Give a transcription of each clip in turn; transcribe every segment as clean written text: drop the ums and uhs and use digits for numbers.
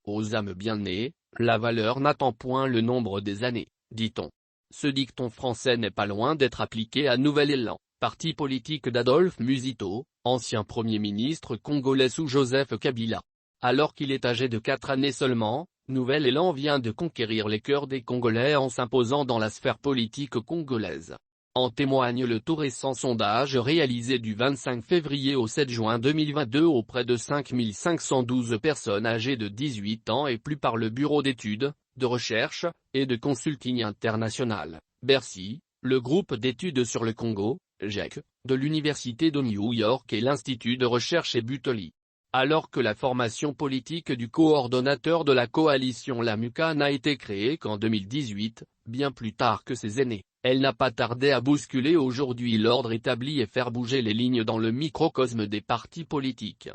Aux âmes bien nées, la valeur n'attend point le nombre des années, dit-on. Ce dicton français n'est pas loin d'être appliqué à Nouvel Élan, parti politique d'Adolphe Musito, ancien Premier ministre congolais sous Joseph Kabila. Alors qu'il est âgé de 4 années seulement, Nouvel Élan vient de conquérir les cœurs des Congolais en s'imposant dans la sphère politique congolaise. En témoigne le tout récent sondage réalisé du 25 février au 7 juin 2022 auprès de 5512 personnes âgées de 18 ans et plus par le Bureau d'études, de recherche, et de consulting international, Bercy, le groupe d'études sur le Congo, GEC, de l'Université de New York et l'Institut de recherche Ebuteli. Alors que la formation politique du coordonnateur de la coalition LAMUCA n'a été créée qu'en 2018, bien plus tard que ses aînés, elle n'a pas tardé à bousculer aujourd'hui l'ordre établi et faire bouger les lignes dans le microcosme des partis politiques.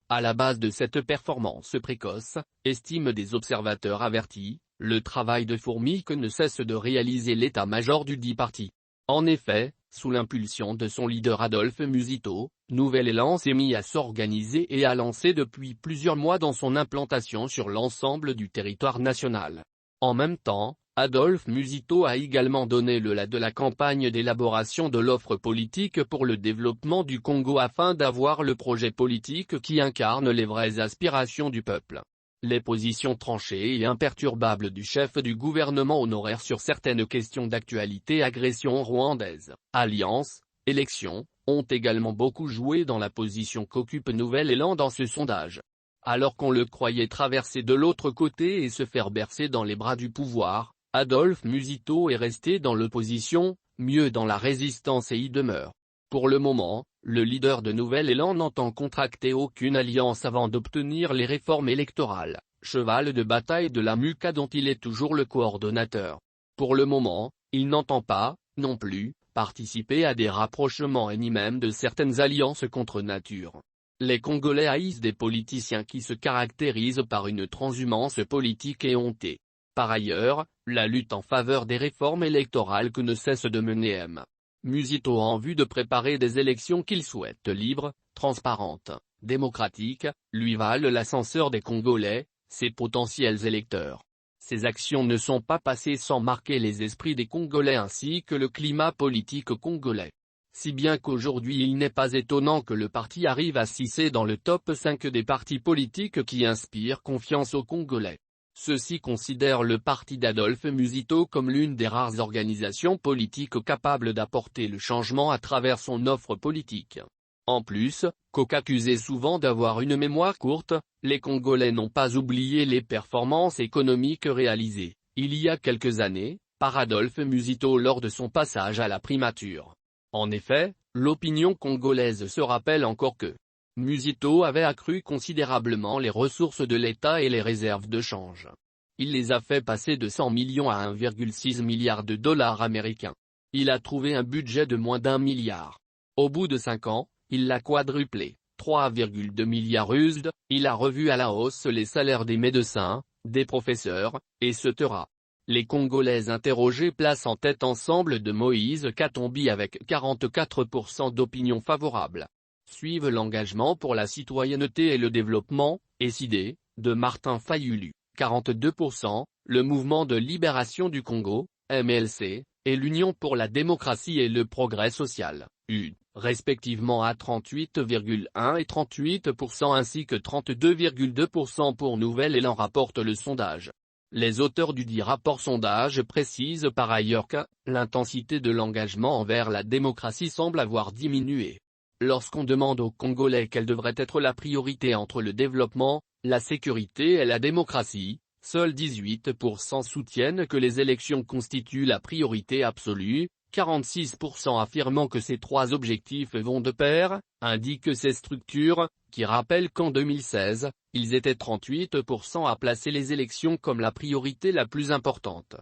À la base de cette performance précoce, estiment des observateurs avertis, le travail de fourmi que ne cesse de réaliser l'état-major du dit parti. En effet, sous l'impulsion de son leader Adolphe Musito, Nouvel Élan s'est mis à s'organiser et à lancer depuis plusieurs mois dans son implantation sur l'ensemble du territoire national. En même temps, Adolphe Musito a également donné le la de la campagne d'élaboration de l'offre politique pour le développement du Congo afin d'avoir le projet politique qui incarne les vraies aspirations du peuple. Les positions tranchées et imperturbables du chef du gouvernement honoraire sur certaines questions d'actualité, agression rwandaise, alliance, élections, ont également beaucoup joué dans la position qu'occupe Nouvel Élan dans ce sondage. Alors qu'on le croyait traverser de l'autre côté et se faire bercer dans les bras du pouvoir, Adolphe Musito est resté dans l'opposition, mieux dans la résistance et y demeure. Pour le moment, le leader de Nouvel Élan n'entend contracter aucune alliance avant d'obtenir les réformes électorales, cheval de bataille de la MUCA dont il est toujours le coordonnateur. Pour le moment, il n'entend pas, non plus, participer à des rapprochements et ni même de certaines alliances contre nature. Les Congolais haïssent des politiciens qui se caractérisent par une transhumance politique éhontée. Par ailleurs, la lutte en faveur des réformes électorales que ne cesse de mener M. Musito en vue de préparer des élections qu'il souhaite libres, transparentes, démocratiques, lui valent l'ascenseur des Congolais, ses potentiels électeurs. Ces actions ne sont pas passées sans marquer les esprits des Congolais ainsi que le climat politique congolais. Si bien qu'aujourd'hui il n'est pas étonnant que le parti arrive à s'hisser dans le top 5 des partis politiques qui inspirent confiance aux Congolais. Ceux-ci considèrent le parti d'Adolphe Musito comme l'une des rares organisations politiques capables d'apporter le changement à travers son offre politique. En plus, qu'accusé souvent d'avoir une mémoire courte, les Congolais n'ont pas oublié les performances économiques réalisées, il y a quelques années, par Adolphe Musito lors de son passage à la primature. En effet, l'opinion congolaise se rappelle encore que Musito avait accru considérablement les ressources de l'État et les réserves de change. Il les a fait passer de 100 millions à 1,6 milliard de dollars américains. Il a trouvé un budget de moins d'1 milliard. Au bout de 5 ans, il l'a quadruplé, 3,2 milliards USD, il a revu à la hausse les salaires des médecins, des professeurs, etc. Les Congolais interrogés placent en tête ensemble de Moïse Katumbi avec 44% d'opinion favorable. Suivent l'engagement pour la citoyenneté et le développement, SID, de Martin Fayulu, 42%, le mouvement de libération du Congo, MLC, et l'Union pour la démocratie et le progrès social, UD, respectivement à 38,1 et 38% ainsi que 32,2% pour Nouvel Élan rapporte le sondage. Les auteurs du dit rapport sondage précisent par ailleurs que l'intensité de l'engagement envers la démocratie semble avoir diminué. Lorsqu'on demande aux Congolais quelle devrait être la priorité entre le développement, la sécurité et la démocratie, seuls 18% soutiennent que les élections constituent la priorité absolue, 46% affirmant que ces trois objectifs vont de pair, indiquent ces structures, qui rappellent qu'en 2016, ils étaient 38% à placer les élections comme la priorité la plus importante.